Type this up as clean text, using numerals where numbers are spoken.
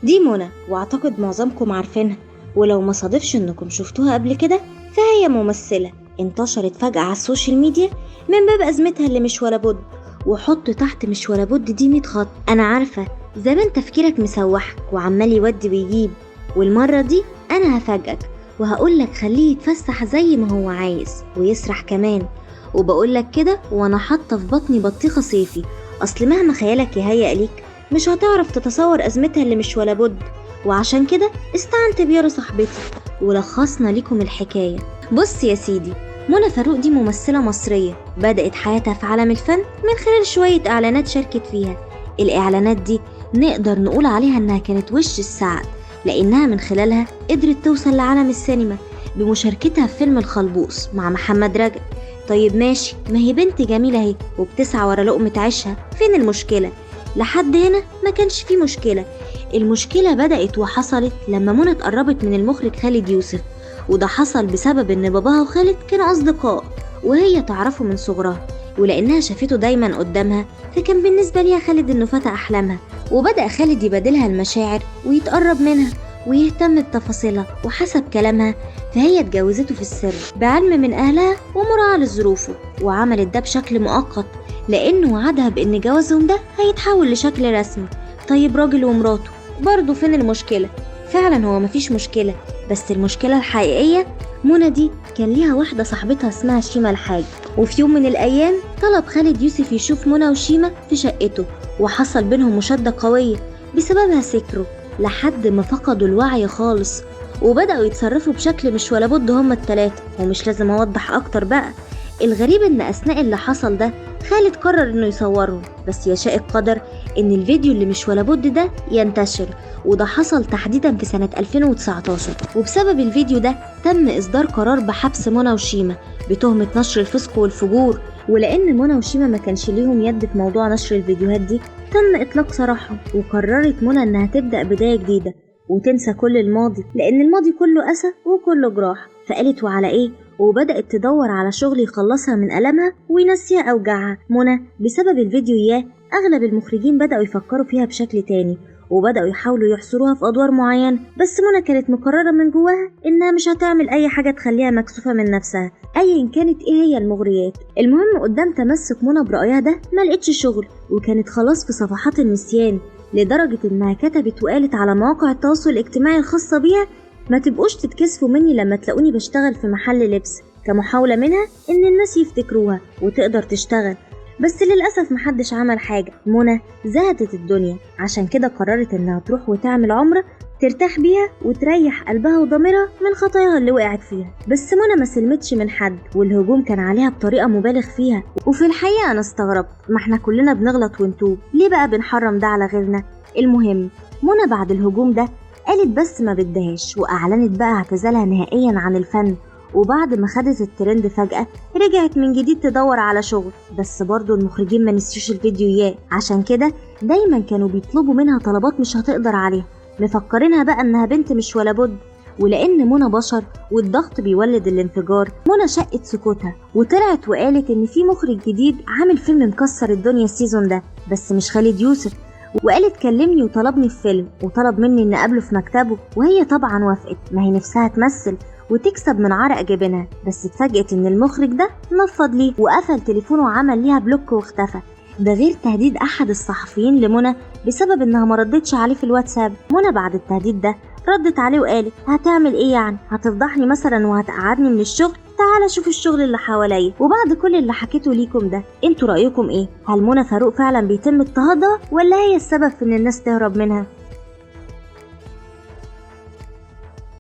دي منى، واعتقد معظمكم عارفينها، ولو ما صادفش انكم شفتوها قبل كده فهي ممثلة انتشرت فجأة على السوشيال ميديا من باب أزمتها اللي مش ولا بد. وحط تحت مش ولا بد دي 100 خط. أنا عارفة زمان تفكيرك مسوحك وعمال يودي ويجيب، والمرة دي أنا هفاجئك وهقولك خليه يتفسح زي ما هو عايز ويسرح كمان. وبقولك كده وأنا حاطة في بطني بطيخة صيفي، أصل مهما خيالك يهيأ ليك مش هتعرف تتصور أزمتها اللي مش ولا بد. وعشان كده استعنت بيارا صاحبتي ولخصنا لكم الحكاية. بص يا سيدي، منى فاروق دي ممثلة مصرية بدأت حياتها في عالم الفن من خلال شوية إعلانات شاركت فيها. الإعلانات دي نقدر نقول عليها إنها كانت وش السعد، لأنها من خلالها قدرت توصل لعالم السينما بمشاركتها في فيلم الخلبوص مع محمد رجب. طيب ماشي، ما هي بنت جميلة اهي وبتسعى ورا لقمة عيشها، فين المشكلة؟ لحد هنا ما كانش فيه مشكلة. المشكلة بدأت وحصلت لما منى اتقربت من المخرج خالد يوسف، وده حصل بسبب ان باباها وخالد كانوا أصدقاء وهي تعرفه من صغرها، ولأنها شافته دايما قدامها فكان بالنسبة ليها خالد انه فتى أحلامها. وبدأ خالد يبادلها المشاعر ويتقرب منها ويهتم بتفاصيلها، وحسب كلامها فهي اتجوزته في السر بعلم من أهلها ومراعاة لظروفه، وعملت ده بشكل مؤقت لأنه وعدها بأن جوازهم ده هيتحول لشكل رسمي. طيب راجل ومراته برضه فين المشكلة؟ فعلا هو مفيش مشكلة، بس المشكلة الحقيقية منى دي كان ليها واحدة صاحبتها اسمها شيماء الحاج، وفي يوم من الأيام طلب خالد يوسف يشوف منى وشيماء في شقته، وحصل بينهم مشادة قوية بسببها سكروا لحد ما فقدوا الوعي خالص وبدأوا يتصرفوا بشكل مش ولا بد هما التلاتة. ومش لازم أوضح أكتر بقى. الغريب إن أثناء اللي حصل ده خالد قرر إنه يصورهم، بس يشاء القدر إن الفيديو اللي مش ولا بد ده ينتشر، وده حصل تحديدا في سنة 2019. وبسبب الفيديو ده تم إصدار قرار بحبس منى وشيماء بتهمة نشر الفسق والفجور. ولأن منى وشيماء ما كانش ليهم يد في موضوع نشر الفيديوهات دي تم إطلاق سراحهم، وقررت منى إنها تبدأ بداية جديدة وتنسى كل الماضي، لأن الماضي كله أسى وكله جراح. فقالت وعلى إيه؟ وبدأت تدور على شغل يخلصها من ألمها وينسيها أوجاعها. منى بسبب الفيديو أغلب المخرجين بدأوا يفكروا فيها بشكل تاني وبدأوا يحاولوا يحصروها في أدوار معينة، بس منى كانت مقررة من جواها إنها مش هتعمل أي حاجة تخليها مكسوفة من نفسها أيا كانت إيه هي المغريات. المهم قدام تمسك منى برأيها ده ما لقتش شغل، وكانت خلاص في صفحات النسيان، لدرجة إنها كتبت وقالت على مواقع التواصل الاجتماعي الخاصة بيها: ما تبقوش تتكسفوا مني لما تلاقوني بشتغل في محل لبس، كمحاولة منها إن الناس يفتكروها وتقدر تشتغل. بس للأسف محدش عمل حاجة. منى زهدت الدنيا، عشان كده قررت إنها تروح وتعمل عمرة ترتاح بيها وتريح قلبها وضميرها من خطاياها اللي وقعت فيها. بس منى ما سلمتش من حد، والهجوم كان عليها بطريقة مبالغ فيها. وفي الحقيقة أنا استغربت، ما احنا كلنا بنغلط ونتوب، ليه بقى بنحرم ده على غيرنا؟ المهم منى بعد الهجوم ده قالت بس ما بدهاش، وأعلنت بقى اعتزالها نهائيا عن الفن. وبعد ما خدت الترند فجأة رجعت من جديد تدور على شغل، بس برضو المخرجين ما نسيوش الفيديو عشان كده دايما كانوا بيطلبوا منها طلبات مش هتقدر عليها، مفكرينها بقى انها بنت مش ولا بد. ولأن منى بشر والضغط بيولد الانفجار، منى شقت سكوتها وطلعت وقالت ان في مخرج جديد عامل فيلم مكسر الدنيا السيزون ده، بس مش خالد يوسف. وقالت كلمني وطلبني في فيلم وطلب مني ان اقابله في مكتبه، وهي طبعا وافقت، ما هي نفسها تمثل وتكسب من عرق جبينها. بس اتفاجئت ان المخرج ده نفض ليه وقفل تليفونه وعمل ليها بلوك واختفى، ده غير تهديد احد الصحفيين لمنى بسبب انها مردتش عليه في الواتساب. منى بعد التهديد ده ردت عليه وقالت: هتعمل ايه يعني؟ هتفضحني مثلا وهتقعدني من الشغل؟ تعالى شوف الشغل اللي حواليا. وبعد كل اللي حكيته ليكم ده انتوا رأيكم ايه؟ هل منى فاروق فعلا بيتم اضطهادها ولا هي السبب في ان الناس تهرب منها؟